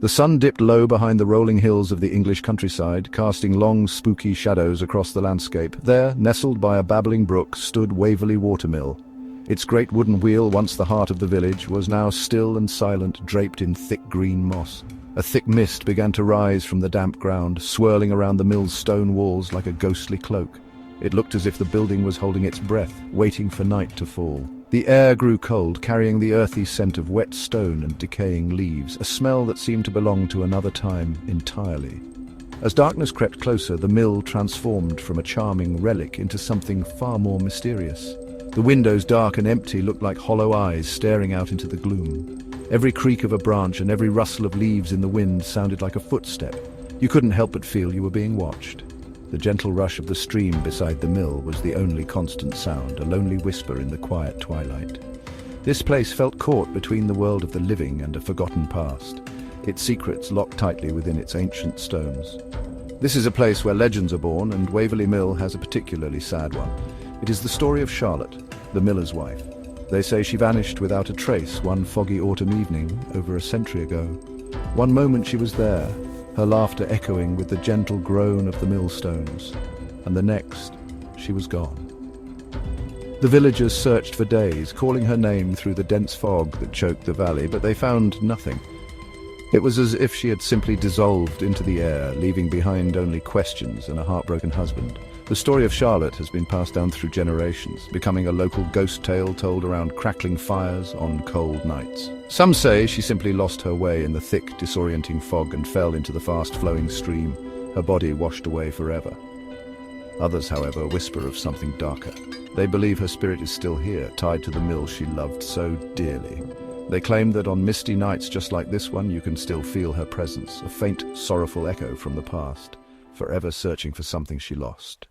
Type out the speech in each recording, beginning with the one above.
The sun dipped low behind the rolling hills of the English countryside, casting long, spooky shadows across the landscape. There, nestled by a babbling brook, stood Waverley Watermill. Its great wooden wheel, once the heart of the village, was now still and silent, draped in thick green moss. A thick mist began to rise from the damp ground, swirling around the mill's stone walls like a ghostly cloak. It looked as if the building was holding its breath, waiting for night to fall. The air grew cold, carrying the earthy scent of wet stone and decaying leaves, a smell that seemed to belong to another time entirely. As darkness crept closer, the mill transformed from a charming relic into something far more mysterious. The windows, dark and empty, looked like hollow eyes staring out into the gloom. Every creak of a branch and every rustle of leaves in the wind sounded like a footstep. You couldn't help but feel you were being watched. The gentle rush of the stream beside the mill was the only constant sound, a lonely whisper in the quiet twilight. This place felt caught between the world of the living and a forgotten past, its secrets locked tightly within its ancient stones. This is a place where legends are born, and Waverley Mill has a particularly sad one. It is the story of Charlotte, the miller's wife. They say she vanished without a trace one foggy autumn evening over a century ago. One moment she was there, her laughter echoing with the gentle groan of the millstones, and the next, she was gone. The villagers searched for days, calling her name through the dense fog that choked the valley, but they found nothing. It was as if she had simply dissolved into the air, leaving behind only questions and a heartbroken husband. The story of Charlotte has been passed down through generations, becoming a local ghost tale told around crackling fires on cold nights. Some say she simply lost her way in the thick, disorienting fog and fell into the fast-flowing stream, her body washed away forever. Others, however, whisper of something darker. They believe her spirit is still here, tied to the mill she loved so dearly. They claim that on misty nights just like this one, you can still feel her presence, a faint, sorrowful echo from the past, forever searching for something she lost.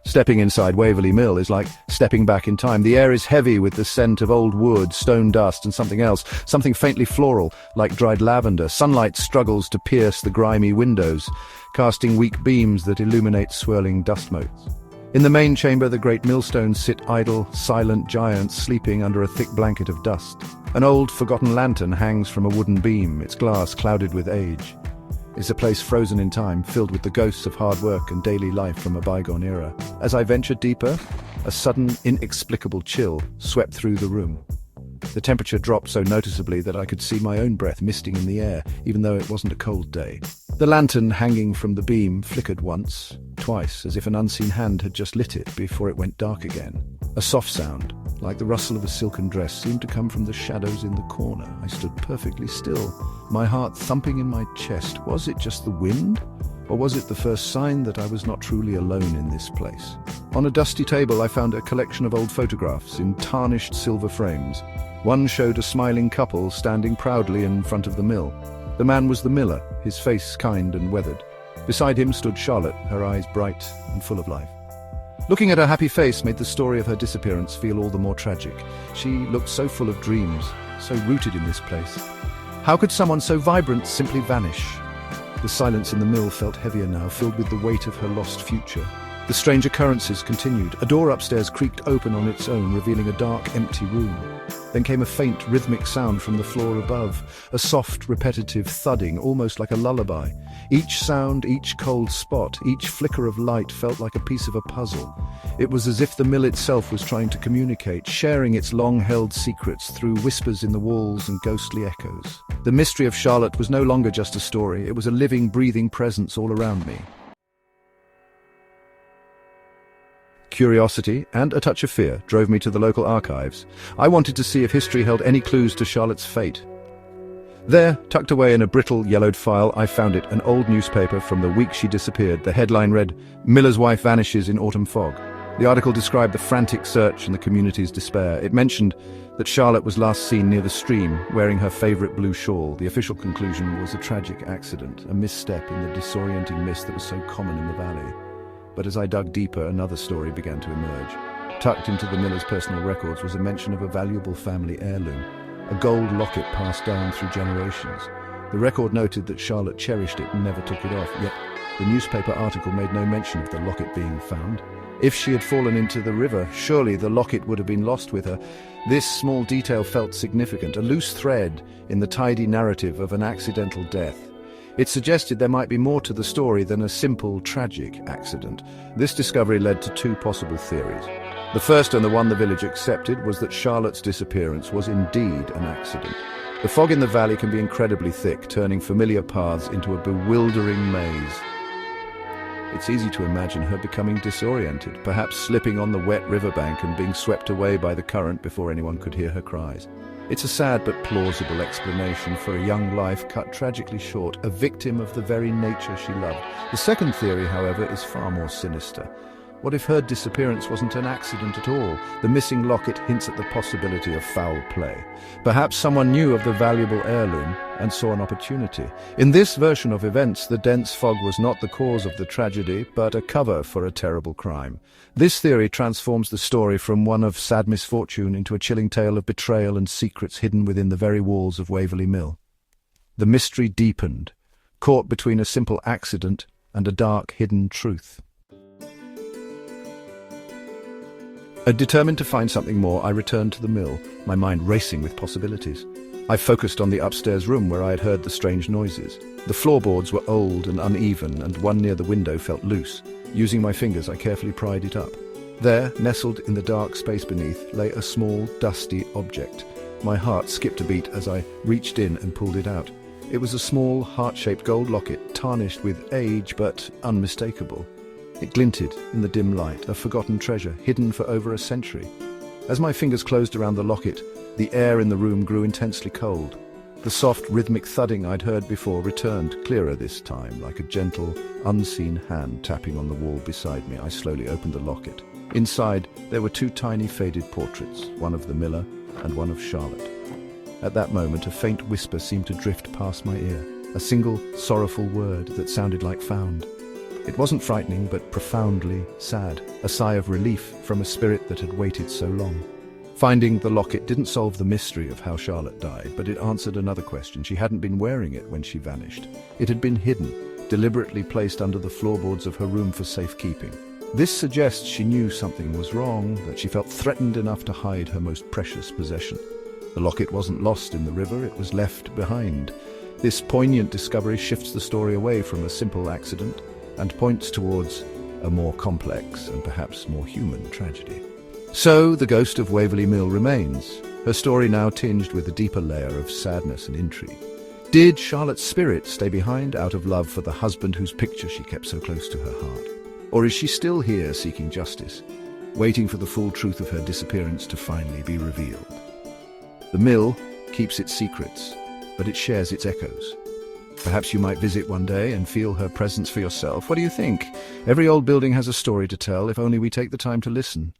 Stepping inside Waverley Mill is like stepping back in time. The air is heavy with the scent of old wood, stone dust, and something else, something faintly floral, like dried lavender. Sunlight struggles to pierce the grimy windows, casting weak beams that illuminate swirling dust motes. In the main chamber, the great millstones sit idle, silent giants sleeping under a thick blanket of dust. An old, forgotten lantern hangs from a wooden beam, its glass clouded with age. It's a place frozen in time, filled with the ghosts of hard work and daily life from a bygone era. As I ventured deeper, a sudden, inexplicable chill swept through the room. The temperature dropped so noticeably that I could see my own breath misting in the air, even though it wasn't a cold day. The lantern hanging from the beam flickered once, twice, as if an unseen hand had just lit it before it went dark again. A soft sound, like the rustle of a silken dress, seemed to come from the shadows in the corner. I stood perfectly still, my heart thumping in my chest. Was it just the wind? Or was it the first sign that I was not truly alone in this place? On a dusty table I found a collection of old photographs in tarnished silver frames. One showed a smiling couple standing proudly in front of the mill. The man was the miller, his face kind and weathered. Beside him stood Charlotte, her eyes bright and full of life. Looking at her happy face made the story of her disappearance feel all the more tragic. She looked so full of dreams, so rooted in this place. How could someone so vibrant simply vanish? The silence in the mill felt heavier now, filled with the weight of her lost future. The strange occurrences continued. A door upstairs creaked open on its own, revealing a dark, empty room. Then came a faint, rhythmic sound from the floor above, a soft, repetitive thudding, almost like a lullaby. Each sound, each cold spot, each flicker of light felt like a piece of a puzzle. It was as if the mill itself was trying to communicate, sharing its long-held secrets through whispers in the walls and ghostly echoes. The mystery of Charlotte was no longer just a story, it was a living, breathing presence all around me. Curiosity and a touch of fear drove me to the local archives. I wanted to see if history held any clues to Charlotte's fate. There, tucked away in a brittle, yellowed file, I found it, an old newspaper from the week she disappeared. The headline read, "Miller's Wife Vanishes in Autumn Fog." The article described the frantic search and the community's despair. It mentioned that Charlotte was last seen near the stream, wearing her favourite blue shawl. The official conclusion was a tragic accident, a misstep in the disorienting mist that was so common in the valley. But as I dug deeper, another story began to emerge. Tucked into the miller's personal records was a mention of a valuable family heirloom, a gold locket passed down through generations. The record noted that Charlotte cherished it and never took it off, yet the newspaper article made no mention of the locket being found. If she had fallen into the river, surely the locket would have been lost with her. This small detail felt significant, a loose thread in the tidy narrative of an accidental death. It suggested there might be more to the story than a simple, tragic accident. This discovery led to two possible theories. The first, and the one the village accepted, was that Charlotte's disappearance was indeed an accident. The fog in the valley can be incredibly thick, turning familiar paths into a bewildering maze. It's easy to imagine her becoming disoriented, perhaps slipping on the wet riverbank and being swept away by the current before anyone could hear her cries. It's a sad but plausible explanation for a young life cut tragically short, a victim of the very nature she loved. The second theory, however, is far more sinister. What if her disappearance wasn't an accident at all? The missing locket hints at the possibility of foul play. Perhaps someone knew of the valuable heirloom and saw an opportunity. In this version of events, the dense fog was not the cause of the tragedy, but a cover for a terrible crime. This theory transforms the story from one of sad misfortune into a chilling tale of betrayal and secrets hidden within the very walls of Waverley Mill. The mystery deepened, caught between a simple accident and a dark, hidden truth. Determined to find something more, I returned to the mill, my mind racing with possibilities. I focused on the upstairs room where I had heard the strange noises. The floorboards were old and uneven, and one near the window felt loose. Using my fingers, I carefully pried it up. There, nestled in the dark space beneath, lay a small, dusty object. My heart skipped a beat as I reached in and pulled it out. It was a small, heart-shaped gold locket, tarnished with age but unmistakable. It glinted in the dim light, a forgotten treasure, hidden for over a century. As my fingers closed around the locket, the air in the room grew intensely cold. The soft, rhythmic thudding I'd heard before returned, clearer this time, like a gentle, unseen hand tapping on the wall beside me. I slowly opened the locket. Inside, there were two tiny faded portraits, one of the miller and one of Charlotte. At that moment, a faint whisper seemed to drift past my ear, a single, sorrowful word that sounded like found. It wasn't frightening, but profoundly sad, a sigh of relief from a spirit that had waited so long. Finding the locket didn't solve the mystery of how Charlotte died, but it answered another question. She hadn't been wearing it when she vanished. It had been hidden, deliberately placed under the floorboards of her room for safekeeping. This suggests she knew something was wrong, that she felt threatened enough to hide her most precious possession. The locket wasn't lost in the river, it was left behind. This poignant discovery shifts the story away from a simple accident and points towards a more complex and perhaps more human tragedy. So the ghost of Waverley Mill remains, her story now tinged with a deeper layer of sadness and intrigue. Did Charlotte's spirit stay behind out of love for the husband whose picture she kept so close to her heart? Or is she still here seeking justice, waiting for the full truth of her disappearance to finally be revealed? The mill keeps its secrets, but it shares its echoes. Perhaps you might visit one day and feel her presence for yourself. What do you think? Every old building has a story to tell, if only we take the time to listen.